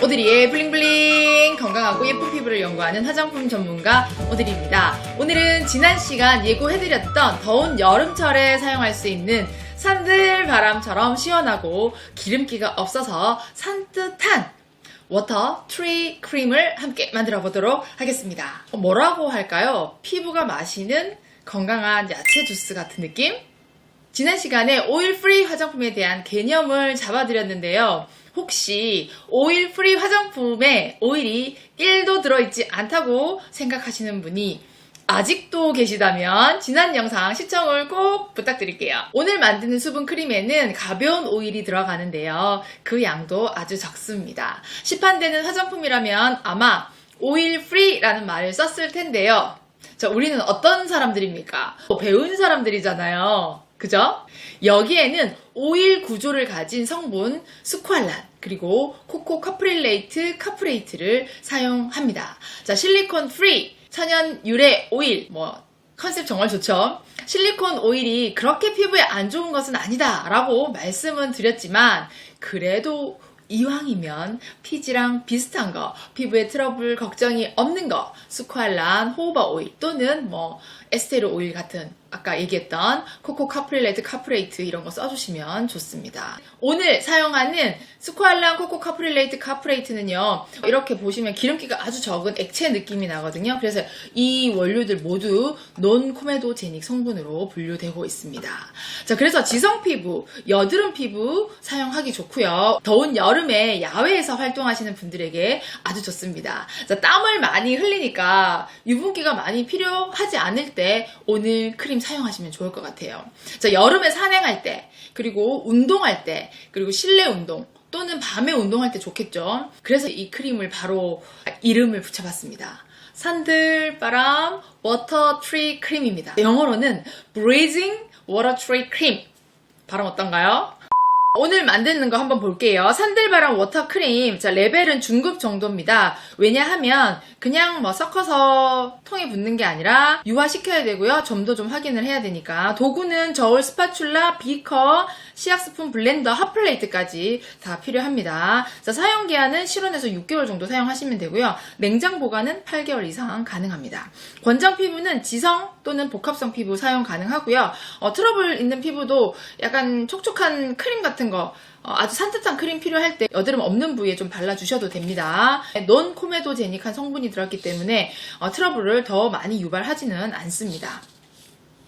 오드리의 블링블링 건강하고 예쁜 피부를 연구하는 화장품 전문가 오드리입니다. 오늘은 지난 시간 예고해드렸던 더운 여름철에 사용할 수 있는 산들바람처럼 시원하고 기름기가 없어서 산뜻한 워터 트리 크림을 함께 만들어 보도록 하겠습니다. 뭐라고 할까요? 피부가 마시는 건강한 야채 주스 같은 느낌? 지난 시간에 오일 프리 화장품에 대한 개념을 잡아드렸는데요. 혹시 오일 프리 화장품에 오일이 1도 들어있지 않다고 생각하시는 분이 아직도 계시다면 지난 영상 시청을 꼭 부탁드릴게요. 오늘 만드는 수분 크림에는 가벼운 오일이 들어가는데요. 그 양도 아주 적습니다. 시판되는 화장품이라면 아마 오일 프리라는 말을 썼을 텐데요. 자, 우리는 어떤 사람들입니까? 배운 사람들이잖아요. 그죠? 여기에는 오일 구조를 가진 성분 스쿠알란 그리고 코코 카프릴레이트 카프레이트를 사용합니다. 자, 실리콘 프리 천연 유래 오일 컨셉 정말 좋죠? 실리콘 오일이 그렇게 피부에 안 좋은 것은 아니다 라고 말씀은 드렸지만 그래도 이왕이면 피지랑 비슷한 거, 피부에 트러블 걱정이 없는 거, 스쿠알란, 호호바 오일 또는 에스테르 오일 같은 아까 얘기했던 코코 카프릴레이트 카프레이트 이런 거 써주시면 좋습니다. 오늘 사용하는 스쿠알란 코코 카프릴레이트 카프레이트는요, 이렇게 보시면 기름기가 아주 적은 액체 느낌이 나거든요. 그래서 이 원료들 모두 논코메도제닉 성분으로 분류되고 있습니다. 자, 그래서 지성 피부, 여드름 피부 사용하기 좋고요. 더운 여름에 야외에서 활동하시는 분들에게 아주 좋습니다. 자, 땀을 많이 흘리니까 유분기가 많이 필요하지 않을 때 오늘 크림 사용하시면 좋을 것 같아요. 자, 여름에 산행할 때, 그리고 운동할 때, 그리고 실내 운동, 또는 밤에 운동할 때 좋겠죠. 그래서 이 크림을 바로 이름을 붙여봤습니다. 산들바람 워터 트리 크림입니다. 영어로는 Breathing Water Tree Cream. 발음 어떤가요? 오늘 만드는 거 한번 볼게요. 산들바람 워터 크림. 자, 레벨은 중급 정도입니다. 왜냐하면 그냥 섞어서 통에 붓는 게 아니라 유화시켜야 되고요. 점도 좀 확인을 해야 되니까. 도구는 저울, 스파츌라, 비커, 시약 스푼, 블렌더, 핫플레이트까지 다 필요합니다. 자, 사용 기한은 실온에서 6개월 정도 사용하시면 되고요. 냉장 보관은 8개월 이상 가능합니다. 권장 피부는 지성 또는 복합성 피부 사용 가능하고요. 트러블 있는 피부도 약간 촉촉한 크림 같은 거, 아주 산뜻한 크림 필요할 때 여드름 없는 부위에 좀 발라주셔도 됩니다. 논코메도제닉한 성분이 들어있기 때문에 트러블을 더 많이 유발하지는 않습니다.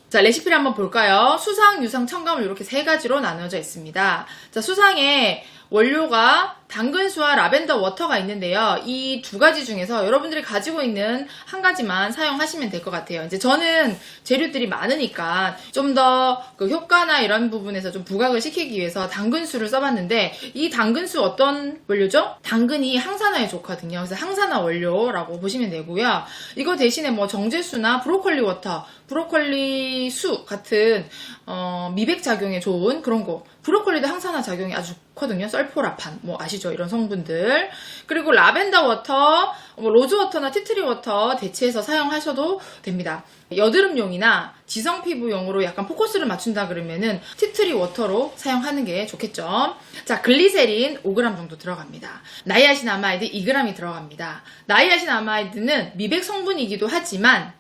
자, 레시피를 한번 볼까요? 수상, 유상, 첨가물 이렇게 세 가지로 나눠져 있습니다. 자, 수상에 원료가 당근수와 라벤더 워터가 있는데요. 이 두 가지 중에서 여러분들이 가지고 있는 한 가지만 사용하시면 될 것 같아요. 이제 저는 재료들이 많으니까 좀 더 그 효과나 이런 부분에서 좀 부각을 시키기 위해서 당근수를 써봤는데 이 당근수 어떤 원료죠? 당근이 항산화에 좋거든요. 그래서 항산화 원료라고 보시면 되고요. 이거 대신에 정제수나 브로콜리 워터, 브로콜리 수 같은 미백 작용에 좋은 그런 거. 브로콜리도 항산화 작용이 아주 좋거든요. 설포라판, 아시죠? 이런 성분들. 그리고 라벤더 워터, 로즈 워터나 티트리 워터 대체해서 사용하셔도 됩니다. 여드름용이나 지성 피부용으로 약간 포커스를 맞춘다 그러면은 티트리 워터로 사용하는 게 좋겠죠. 자, 글리세린 5g 정도 들어갑니다. 나이아신아마이드 2g이 들어갑니다. 나이아신아마이드는 미백 성분이기도 하지만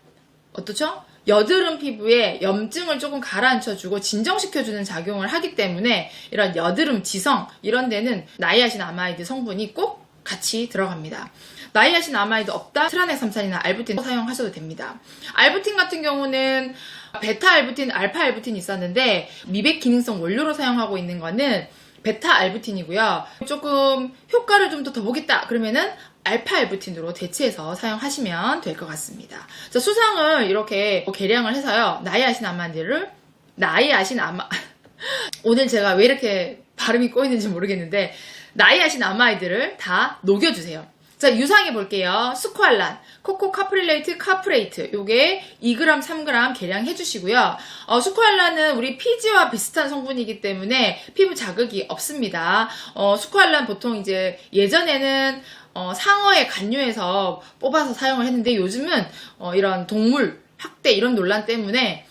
어떻죠? 여드름 피부에 염증을 조금 가라앉혀주고 진정시켜주는 작용을 하기 때문에 이런 여드름 지성 이런 데는 나이아신아마이드 성분이 꼭 같이 들어갑니다. 나이아신아마이드 없다 트라넥삼산이나 알부틴 사용하셔도 됩니다. 알부틴 같은 경우는 베타 알부틴, 알파 알부틴이 있었는데 미백 기능성 원료로 사용하고 있는 거는 베타 알부틴이고요. 조금 효과를 좀 더 보겠다 그러면은 알파 알부틴으로 대체해서 사용하시면 될 것 같습니다. 자, 수상을 이렇게 계량을 해서요. 오늘 제가 왜 이렇게 발음이 꼬이는지 모르겠는데 나이아신아마이드를 다 녹여주세요. 자, 유상해 볼게요. 스쿠알란, 코코 카프릴레이트 카프레이트 요게 2g, 3g 계량해 주시고요. 스쿠알란은 우리 피지와 비슷한 성분이기 때문에 피부 자극이 없습니다. 스쿠알란 보통 이제 예전에는 상어에 간유해서 뽑아서 사용을 했는데 요즘은 이런 동물 학대 이런 논란 때문에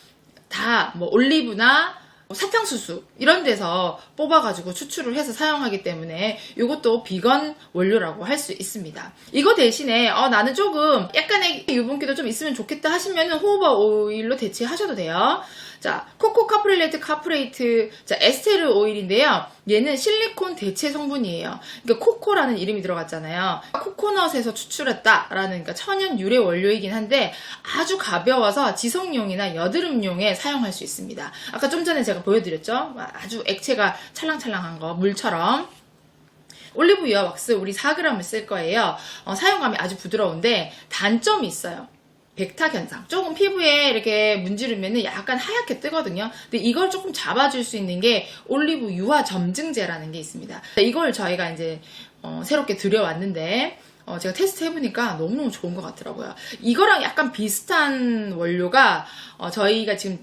다 올리브나 사탕수수 이런 데서 뽑아가지고 추출을 해서 사용하기 때문에 이것도 비건 원료라고 할 수 있습니다. 이거 대신에 나는 조금 약간의 유분기도 좀 있으면 좋겠다 하시면 호호바 오일로 대체하셔도 돼요. 자, 코코 카프릴레이트 카프레이트, 자, 에스테르 오일인데요. 얘는 실리콘 대체 성분이에요. 그러니까 코코라는 이름이 들어갔잖아요. 코코넛에서 추출했다라는, 그러니까 천연 유래 원료이긴 한데 아주 가벼워서 지성용이나 여드름용에 사용할 수 있습니다. 아까 좀 전에 제가 보여드렸죠? 아주 액체가 찰랑찰랑한 거, 물처럼. 올리브유와 왁스 우리 4g을 쓸 거예요. 사용감이 아주 부드러운데 단점이 있어요. 백탁 현상. 조금 피부에 이렇게 문지르면 약간 하얗게 뜨거든요. 근데 이걸 조금 잡아줄 수 있는 게 올리브 유화 점증제라는 게 있습니다. 이걸 저희가 이제 새롭게 들여왔는데 제가 테스트 해보니까 너무너무 좋은 것 같더라고요. 이거랑 약간 비슷한 원료가 저희가 지금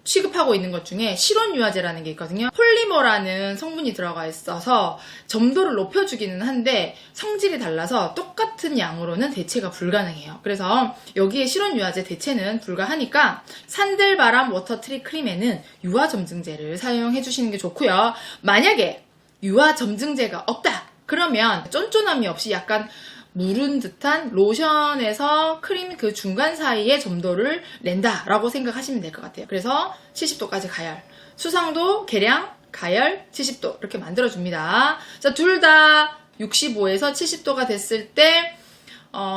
취급하고 있는 것 중에 실온유화제라는 게 있거든요. 폴리머라는 성분이 들어가 있어서 점도를 높여주기는 한데 성질이 달라서 똑같은 양으로는 대체가 불가능해요. 그래서 여기에 실온유화제 대체는 불가하니까 산들바람 워터트리 크림에는 유화 점증제를 사용해 주시는 게 좋고요. 만약에 유화 점증제가 없다 그러면 쫀쫀함이 없이 약간 무른 듯한 로션에서 크림 그 중간 사이에 점도를 낸다라고 생각하시면 될 것 같아요. 그래서 70도까지 가열, 수상도 계량 가열 70도 이렇게 만들어줍니다. 자, 둘 다 65에서 70도가 됐을 때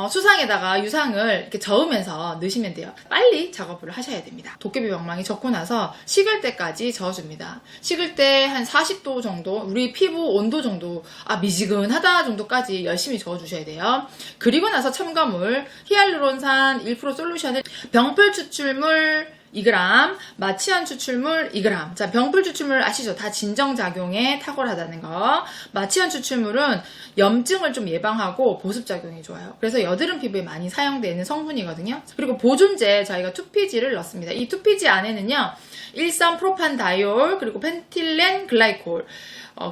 수상에다가 유상을 이렇게 저으면서 넣으시면 돼요. 빨리 작업을 하셔야 됩니다. 도깨비 방망이 적고 나서 식을 때까지 저어줍니다. 식을 때 한 40도 정도, 우리 피부 온도 정도, 미지근하다 정도까지 열심히 저어주셔야 돼요. 그리고 나서 첨가물, 히알루론산 1% 솔루션을 병풀 추출물 2g, 마취한 추출물 2g. 자, 병풀 추출물 아시죠? 다 진정작용에 탁월하다는 거. 마취한 추출물은 염증을 좀 예방하고 보습작용이 좋아요. 그래서 여드름 피부에 많이 사용되는 성분이거든요. 그리고 보존제 저희가 2PG를 넣습니다. 이 2PG 안에는요, 일산 프로판다이올, 그리고 펜틸렌 글라이콜,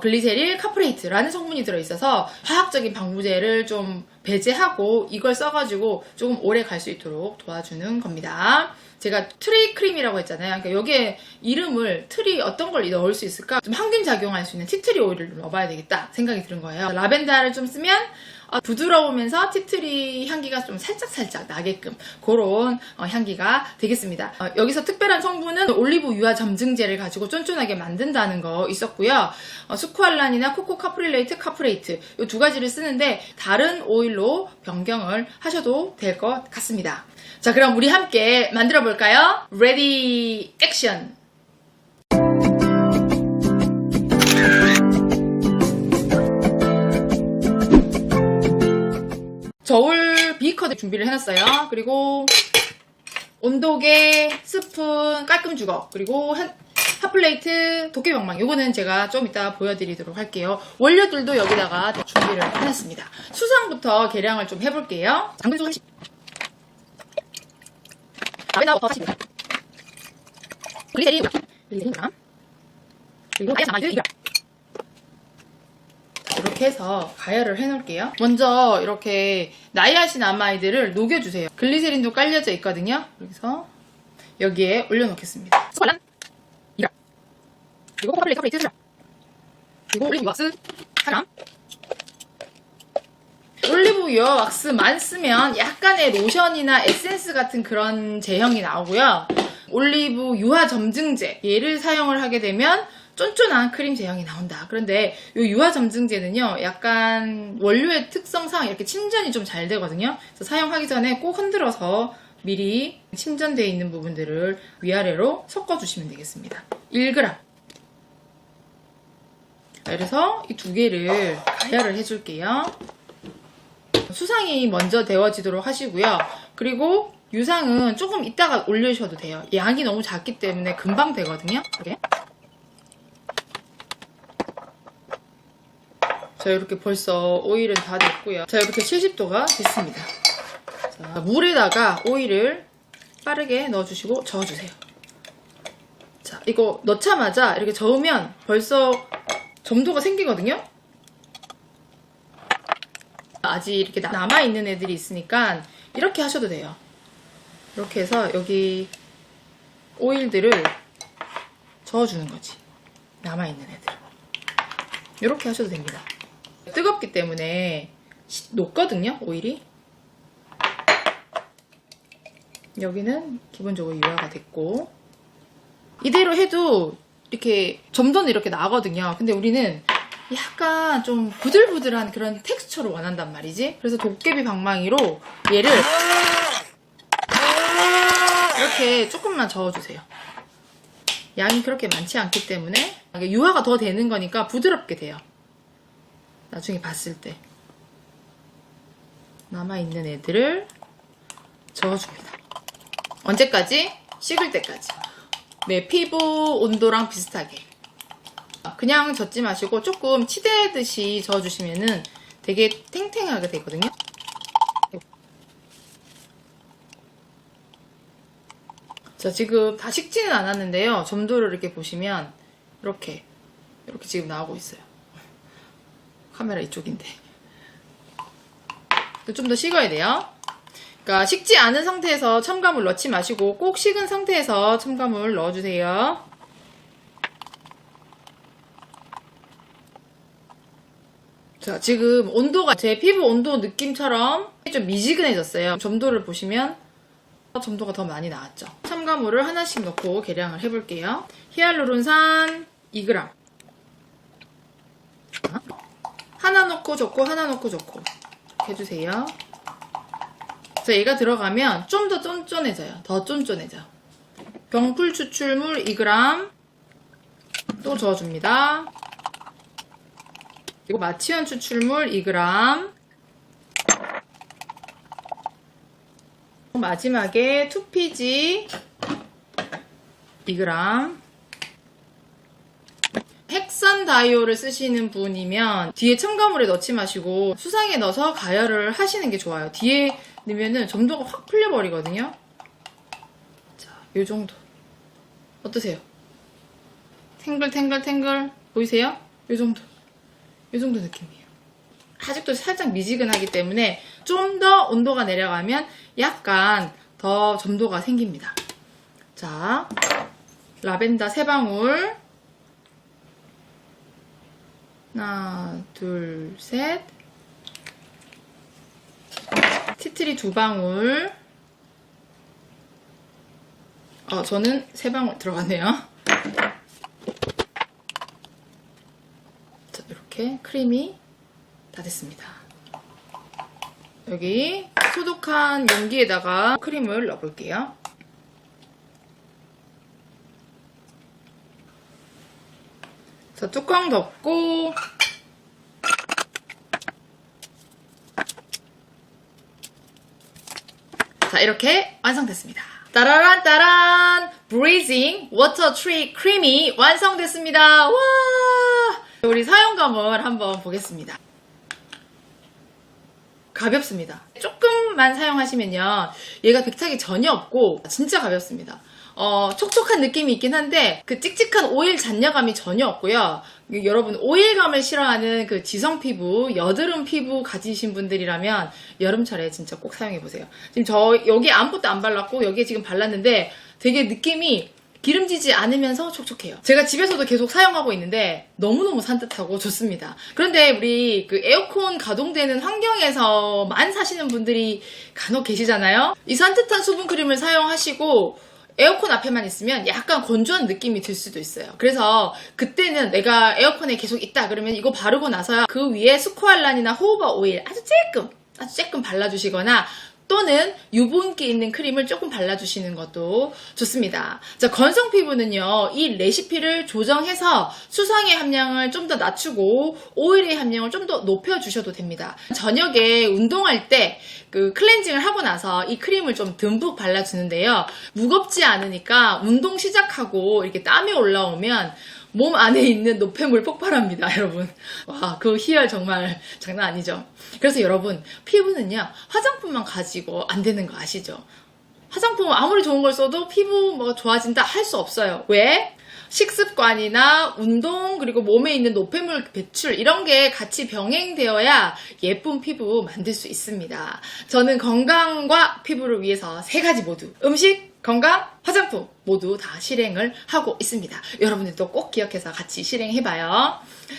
글리세릴 카프레이트라는 성분이 들어있어서 화학적인 방부제를 좀 배제하고 이걸 써가지고 조금 오래 갈 수 있도록 도와주는 겁니다. 제가 트리 크림이라고 했잖아요. 그러니까 여기에 이름을 트리 어떤 걸 넣을 수 있을까? 좀 항균 작용할 수 있는 티트리 오일을 넣어봐야 되겠다 생각이 드는 거예요. 라벤더를 좀 쓰면 부드러우면서 티트리 향기가 좀 살짝살짝 나게끔 그런 향기가 되겠습니다. 여기서 특별한 성분은 올리브 유화 점증제를 가지고 쫀쫀하게 만든다는 거 있었고요. 스쿠알란이나 코코 카프릴레이트 카프레이트 이 두 가지를 쓰는데 다른 오일로 변경을 하셔도 될 것 같습니다. 자, 그럼 우리 함께 만들어 볼까요? 레디 액션! 저울 비커 준비를 해놨어요. 그리고 온도계, 스푼, 깔끔 주걱, 그리고 핫플레이트, 도깨비 방망이. 요거는 제가 좀 이따 보여드리도록 할게요. 원료들도 여기다가 다 준비를 해놨습니다. 수상부터 계량을 좀 해볼게요. 당근소 30. 라벤더 워터 40g. 글리세린 1g. 그리고 아야사마유 2g. 이렇게 해서 가열을 해놓을게요. 먼저 이렇게 나이아신아마이드를 녹여주세요. 글리세린도 깔려져 있거든요. 그래서 여기에 올려놓겠습니다. 스콜란 2g. 그리고 코카플레이트 카프레이트 3g. 그리고 올리브 왁스 4g. 올리브유와 왁스만 쓰면 약간의 로션이나 에센스 같은 그런 제형이 나오고요. 올리브 유화 점증제 얘를 사용을 하게 되면 쫀쫀한 크림 제형이 나온다. 그런데 이 유화 점증제는요, 약간 원료의 특성상 이렇게 침전이 좀 잘 되거든요. 그래서 사용하기 전에 꼭 흔들어서 미리 침전되어 있는 부분들을 위아래로 섞어주시면 되겠습니다. 1g. 그래서 이 두 개를 가열을 해줄게요. 수상이 먼저 데워지도록 하시고요. 그리고 유상은 조금 이따가 올려주셔도 돼요. 양이 너무 작기 때문에 금방 되거든요. 이렇게. 자, 이렇게 벌써 오일은 다 됐고요. 자, 이렇게 70도가 됐습니다. 자, 물에다가 오일을 빠르게 넣어주시고 저어주세요. 자, 이거 넣자마자 이렇게 저으면 벌써 점도가 생기거든요. 아직 이렇게 남아있는 애들이 있으니까 이렇게 하셔도 돼요. 이렇게 해서 여기 오일들을 저어주는 거지. 남아있는 애들. 이렇게 하셔도 됩니다. 뜨겁기 때문에 녹거든요, 오일이. 여기는 기본적으로 유화가 됐고, 이대로 해도 이렇게 점도는 이렇게 나거든요. 근데 우리는 약간 좀 부들부들한 그런 텍스처를 원한단 말이지. 그래서 도깨비 방망이로 얘를 이렇게 조금만 저어주세요. 양이 그렇게 많지 않기 때문에 유화가 더 되는 거니까 부드럽게 돼요. 나중에 봤을 때 남아있는 애들을 저어줍니다. 언제까지? 식을 때까지. 네, 피부 온도랑 비슷하게. 그냥 젓지 마시고 조금 치대듯이 저어주시면은 되게 탱탱하게 되거든요. 자, 지금 다 식지는 않았는데요. 점도를 이렇게 보시면 이렇게 지금 나오고 있어요. 카메라 이쪽인데. 좀 더 식어야 돼요. 그러니까 식지 않은 상태에서 첨가물 넣지 마시고 꼭 식은 상태에서 첨가물 넣어주세요. 자, 지금 온도가 제 피부 온도 느낌처럼 좀 미지근해졌어요. 점도를 보시면 점도가 더 많이 나왔죠. 첨가물을 하나씩 넣고 계량을 해볼게요. 히알루론산 2g. 하나 넣고 적고 하나 넣고 적고 이렇게 해주세요. 자, 얘가 들어가면 좀 더 쫀쫀해져요. 더 쫀쫀해져. 병풀 추출물 2g 또 저어줍니다. 그리고 마취원 추출물 2g. 마지막에 투피지 2g. 핵산 다이오를 쓰시는 분이면 뒤에 첨가물에 넣지 마시고 수상에 넣어서 가열을 하시는 게 좋아요. 뒤에 넣으면은 점도가 확 풀려버리거든요. 자, 요 정도. 어떠세요? 탱글탱글 보이세요? 요 정도. 요 정도 느낌이에요. 아직도 살짝 미지근하기 때문에 좀 더 온도가 내려가면 약간 더 점도가 생깁니다. 자, 라벤더 3방울. 하나, 둘, 셋. 티트리 2방울. 저는 3방울 들어갔네요. 자, 이렇게 크림이 다 됐습니다. 여기 소독한 용기에다가 크림을 넣어볼게요. 자, 뚜껑 덮고 자, 이렇게 완성됐습니다. 따라란 따란 브리징 워터 트리 크림이 완성됐습니다. 와! 우리 사용감을 한번 보겠습니다. 가볍습니다. 조금만 사용하시면요, 얘가 백탁이 전혀 없고 진짜 가볍습니다. 촉촉한 느낌이 있긴 한데 그 찍찍한 오일 잔여감이 전혀 없고요. 여러분, 오일감을 싫어하는 그 지성 피부, 여드름 피부 가지신 분들이라면 여름철에 진짜 꼭 사용해보세요. 지금 저 여기 아무것도 안 발랐고 여기에 지금 발랐는데 되게 느낌이 기름지지 않으면서 촉촉해요. 제가 집에서도 계속 사용하고 있는데 너무너무 산뜻하고 좋습니다. 그런데 우리 그 에어컨 가동되는 환경에서만 사시는 분들이 간혹 계시잖아요. 이 산뜻한 수분크림을 사용하시고 에어컨 앞에만 있으면 약간 건조한 느낌이 들 수도 있어요. 그래서 그때는 내가 에어컨에 계속 있다 그러면 이거 바르고 나서야 그 위에 스쿠알란이나 호호바 오일 아주 조금 발라주시거나 또는 유분기 있는 크림을 조금 발라주시는 것도 좋습니다. 자, 건성 피부는요, 이 레시피를 조정해서 수성의 함량을 좀 더 낮추고 오일의 함량을 좀 더 높여주셔도 됩니다. 저녁에 운동할 때 그 클렌징을 하고 나서 이 크림을 좀 듬뿍 발라주는데요. 무겁지 않으니까 운동 시작하고 이렇게 땀이 올라오면 몸 안에 있는 노폐물 폭발합니다, 여러분. 와, 그 희열 정말 장난 아니죠. 그래서 여러분, 피부는요, 화장품만 가지고 안 되는 거 아시죠? 화장품 아무리 좋은 걸 써도 피부 뭐가 좋아진다 할 수 없어요. 왜? 식습관이나 운동, 그리고 몸에 있는 노폐물 배출, 이런 게 같이 병행되어야 예쁜 피부 만들 수 있습니다. 저는 건강과 피부를 위해서 3가지 모두, 음식, 건강, 화장품 모두 다 실행을 하고 있습니다. 여러분들도 꼭 기억해서 같이 실행해봐요.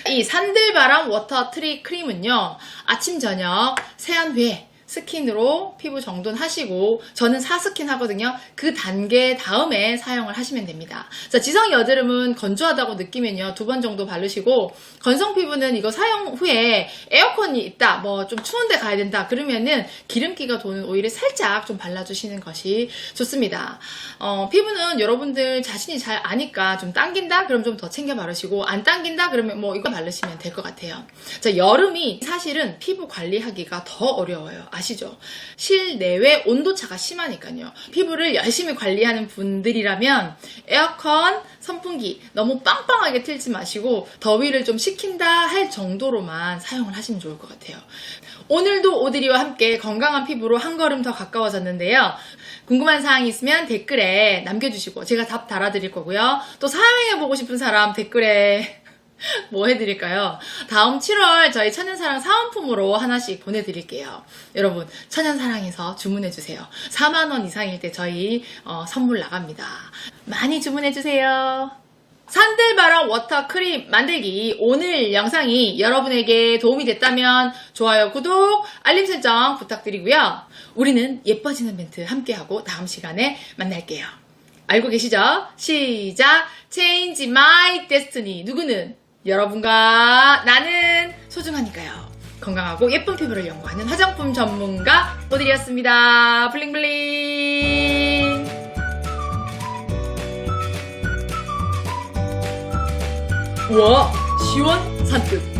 이 산들바람 워터 트리 크림은요, 아침 저녁 세안 후에 스킨으로 피부 정돈하시고, 저는 4스킨 하거든요. 그 단계 다음에 사용을 하시면 됩니다. 자, 지성 여드름은 건조하다고 느끼면요, 2번 정도 바르시고, 건성 피부는 이거 사용 후에 에어컨이 있다, 뭐 좀 추운데 가야 된다 그러면은 기름기가 도는 오일을 살짝 좀 발라주시는 것이 좋습니다. 피부는 여러분들 자신이 잘 아니까 좀 당긴다? 그럼 좀 더 챙겨 바르시고, 안 당긴다? 그러면 뭐 이거 바르시면 될 것 같아요. 자, 여름이 사실은 피부 관리하기가 더 어려워요. 아시죠? 실내외 온도차가 심하니까요. 피부를 열심히 관리하는 분들이라면 에어컨, 선풍기 너무 빵빵하게 틀지 마시고 더위를 좀 식힌다 할 정도로만 사용을 하시면 좋을 것 같아요. 오늘도 오드리와 함께 건강한 피부로 한 걸음 더 가까워졌는데요. 궁금한 사항이 있으면 댓글에 남겨주시고 제가 답 달아드릴 거고요. 또 사용해보고 싶은 사람 댓글에 뭐 해드릴까요? 다음 7월 저희 천연사랑 사은품으로 하나씩 보내드릴게요. 여러분, 천연사랑에서 주문해주세요. 4만원 이상일 때 저희 선물 나갑니다. 많이 주문해주세요. 산들바람 워터 크림 만들기, 오늘 영상이 여러분에게 도움이 됐다면 좋아요, 구독, 알림 설정 부탁드리고요. 우리는 예뻐지는 멘트 함께하고 다음 시간에 만날게요. 알고 계시죠? 시작! Change my destiny. 누구는? 여러분과 나는 소중하니까요. 건강하고 예쁜 피부를 연구하는 화장품 전문가 오드리였습니다. 블링블링. 우와, 시원 산뜻.